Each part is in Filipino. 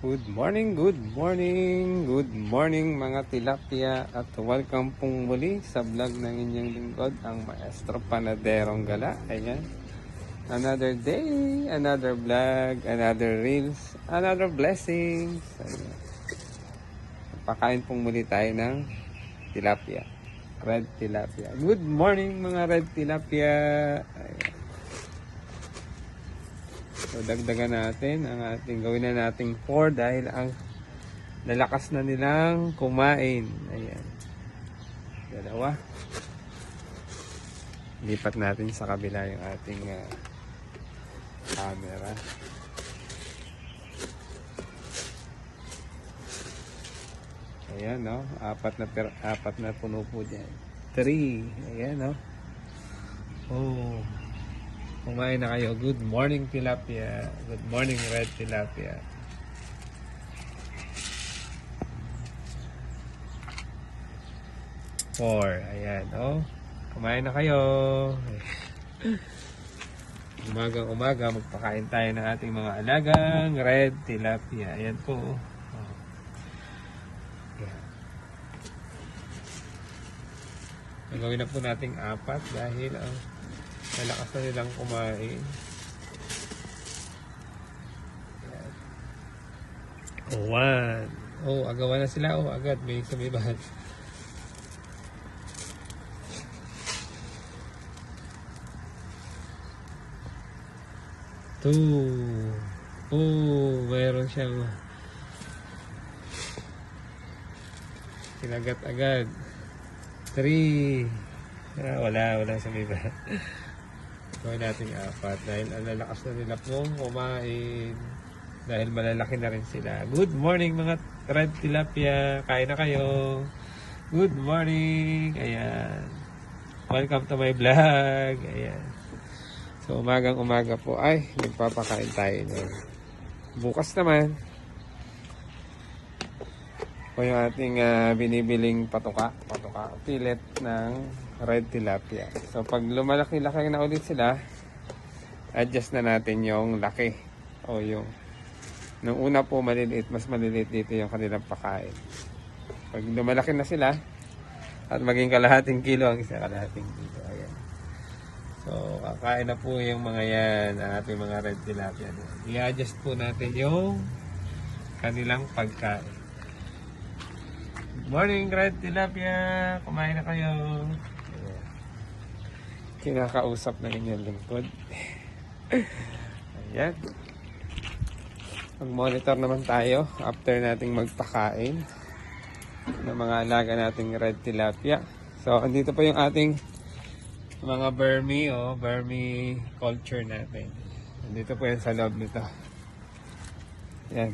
Good morning mga tilapia at welcome pong muli sa vlog ng inyong lingkod, ang Maestro Panaderong Gala. Ayan, another day, another vlog, another reels, another blessings. Ayan. Pakain pong muli tayo ng tilapia, red tilapia. Good morning mga red tilapia. Ayan. So dagdagan natin ang ating, gawin na nating 4 dahil ang lalakas na nilang kumain. Ayan. Dalawa. Lipat natin sa kabila yung ating camera. Ayan, no? Apat na puno po dyan. 3. Ayan, no? Oh. Kumain na kayo. Good morning tilapia. Good morning red tilapia. Four. Ayan, oh. Kumain na kayo. Umagang-umaga, magpakain tayo ng ating mga alagang red tilapia. Ayan po. Oh. Ayan. Gawin na po nating 4 dahil malakas na nilang kumain. Oh, 1. Oh, agawan na sila. Oh, agad. May sumibahan. 2. Oh, mayroon siyang kinagat agad. 3. Wala sumibahan. Gawin natin 4 dahil ang lalakas na nila pong kumain dahil malalaki na rin sila. Good morning mga red tilapia, kain na kayo. Good morning. Ayan, welcome to my vlog. Ayan, so umagang-umaga po ay nagpapakain tayo nun. Bukas naman po yung ating binibiling patuka, pilit ng red tilapia. So pag lumalaki-laki na ulit sila, adjust na natin yung laki o yung nung una po maliliit, mas maliliit dito yung kanilang pakain. Pag lumalaki na sila at maging kalahating kilo ang isa, kalahating kilo. Ayan. So kakain na po yung mga yan, ang ating mga red tilapia. I-adjust po natin yung kanilang pagkain. Good morning red tilapia, kumain na kayo. Kinakausap na inyong lingkod. Ayan. Mag-monitor naman tayo after nating magpakain ng mga alaga nating red tilapia. So, andito pa yung ating mga Burmese culture natin. Andito po yan sa loob nito. Ayan.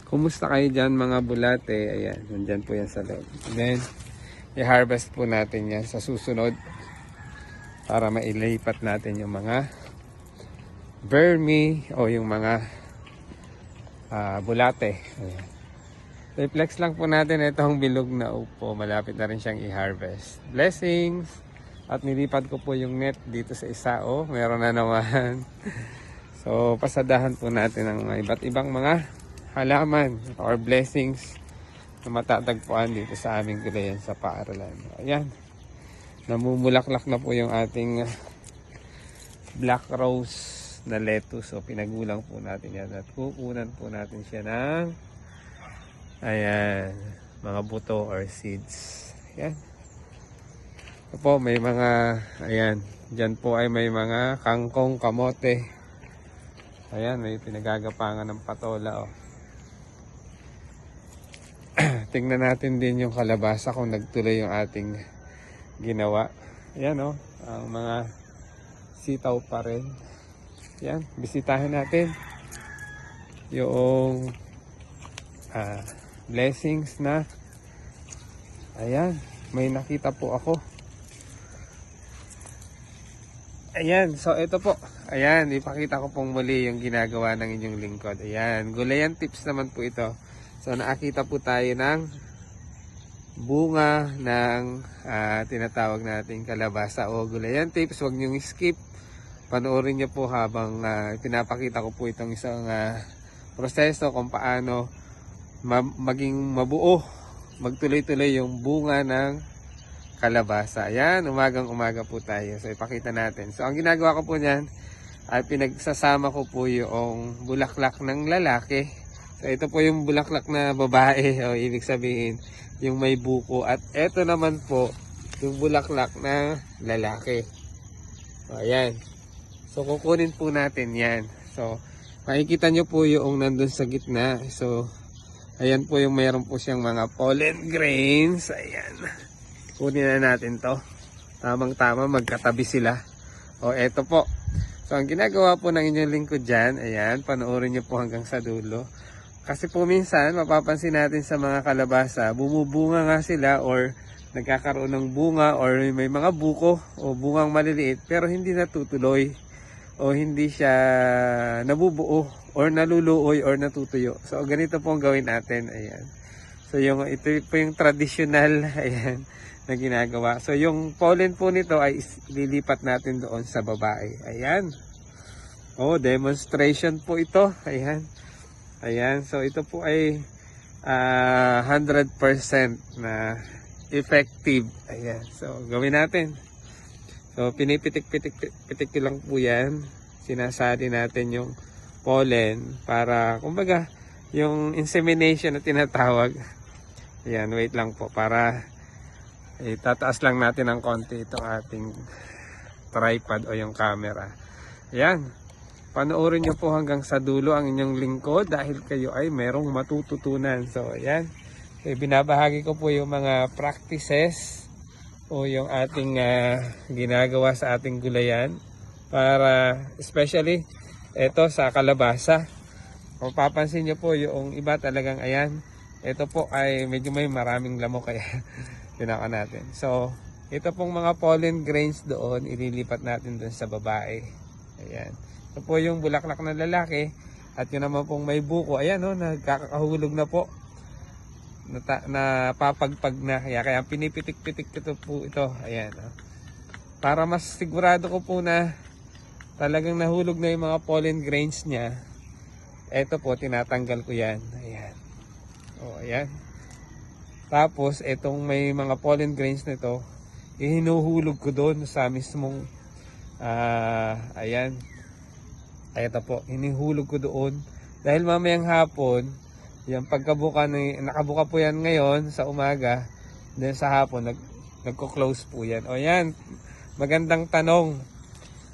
Kumusta kayo dyan mga bulate? Ayan, nandyan po yan sa loob. And then, i-harvest po natin yan sa susunod para mailipat natin yung mga Burmese o yung mga bulate. Ayan. Reflex lang po natin itong bilog na upo. Malapit na rin siyang i-harvest. Blessings! At nilipad ko po yung net dito sa isa. Oh, meron na naman. So, pasadahan po natin ang mga iba't ibang mga halaman or blessings na matatagpuan dito sa aming gulayan sa paaralan. Ayan, namumulaklak na po yung ating black rose na lettuce. So pinagulang po natin yan at kukunan po natin siya ng ayan, mga buto or seeds. Ayan. So po may mga ayan, dyan po ay may mga kangkong, kamote. Ayan, may pinagagapangan ng patola. Oh, tingnan natin din yung kalabasa kung nagtuloy yung ating ginawa. Ayan, oh, ang mga sitaw pa rin. Ayan, bisitahin natin yung blessings na ayan, may nakita po ako. Ayan, so ito po. Ayan, ipakita ko pong muli yung ginagawa ng inyong lingkod. Ayan, gulayan tips naman po ito. So nakakita po tayo ng bunga ng tinatawag nating kalabasa o gulayan tips. Huwag niyong skip. Panoorin niyo po habang pinapakita ko po itong isang proseso kung paano maging mabuo, magtuloy-tuloy yung bunga ng kalabasa. Ayan, umagang-umaga po tayo. So, ipakita natin. So, ang ginagawa ko po niyan ay pinagsasama ko po yung bulaklak ng lalaki. So, ito po yung bulaklak na babae. O, ibig sabihin, yung may buko. At ito naman po, yung bulaklak na lalaki. O, ayan. So, kukunin po natin yan. So, makikita nyo po yung nandun sa gitna. So, ayan po yung mayroon po siyang mga pollen grains. Ayan. Kunin na natin to. Tamang-tama, magkatabi sila. O, eto po. So, ang ginagawa po ng inyong lingkod dyan, ayan, panoorin nyo po hanggang sa dulo. Kasi po minsan, mapapansin natin sa mga kalabasa, bumubunga nga sila or nagkakaroon ng bunga or may mga buko o bungang maliliit pero hindi natutuloy o hindi siya nabubuo or naluluoy or natutuyo. So, ganito po ang gawin natin. Ayan. So, ito po yung traditional, ayan, na ginagawa. So, yung pollen po nito ay lilipat natin doon sa babae. Ayan. Oh, demonstration po ito. Ayan. Ayan. So, ito po ay 100% na effective. Ayan. So, gawin natin. So, pinipitik-pitik lang po yan. Sinasali natin yung pollen para, kumbaga, yung insemination na tinatawag. Ayan, wait lang po para tataas lang natin ng konti itong ating tripod o yung camera. Ayan. Panoorin nyo po hanggang sa dulo ang inyong lingkod dahil kayo ay merong matututunan. So, ayan. Binabahagi ko po yung mga practices o yung ating ginagawa sa ating gulayan para especially ito sa kalabasa. Kung papansin nyo po yung iba talagang ayan. Ito po ay medyo may maraming lamok kaya pinaka natin. So, ito pong mga pollen grains doon, ililipat natin doon sa babae. Ayan. Ito po yung bulaklak na lalaki. At yun naman pong may buko. Ayan o, nagkakahulog na po. Napapagpag na. Kaya pinipitik-pitik ito po ito. Ayan. Para mas sigurado ko po na talagang nahulog na yung mga pollen grains niya. Ito po, tinatanggal ko yan. Ayan. O, ayan. Tapos, itong may mga pollen grains nito, hinuhulog ko doon sa mismong, ayan. Ito po, hinihulog ko doon. Dahil mamayang hapon, yung pagkabuka, nakabuka po yan ngayon sa umaga, then sa hapon, nagko-close po yan. O yan, magandang tanong.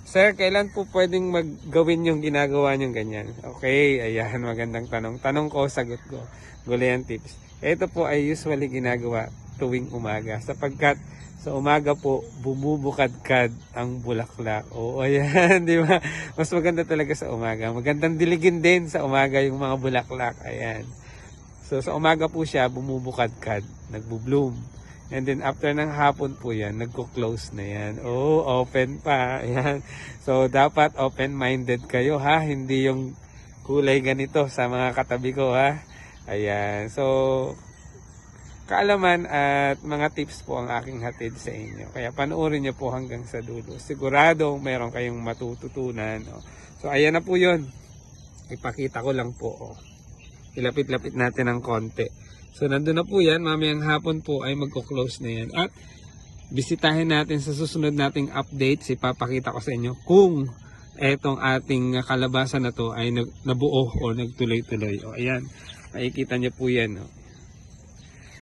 Sir, kailan po pwedeng maggawin yung ginagawa nyong ganyan? Okay, ayan, magandang tanong. Tanong ko, sagot ko. Gulayan tips. Ito po ay usually ginagawa tuwing umaga sapagkat sa umaga po bumubukadkad ang bulaklak. Oo, ayan, di ba? Mas maganda talaga sa umaga. Magandang diligin din sa umaga yung mga bulaklak. Ayan. So sa umaga po siya bumubukadkad, nagbo-bloom. And then after ng hapon po yan, nagko-close na yan. Oh, open pa. Ayan. So dapat open-minded kayo ha, hindi yung kulay ganito sa mga katabi ko ha. Ayan. So kaalaman at mga tips po ang aking hatid sa inyo. Kaya panoorin niyo po hanggang sa dulo. Siguradong meron kayong matututunan. So ayan na po yun. Ipakita ko lang po. Ilapit-lapit natin ng konti. So nandun na po yan. Mamayang hapon po ay magko-close na yan. At bisitahin natin sa susunod nating updates. Ipapakita ko sa inyo kung etong ating kalabasa na to ay nabuo o nagtuloy-tuloy. O ayan. Makikita niyo po yan.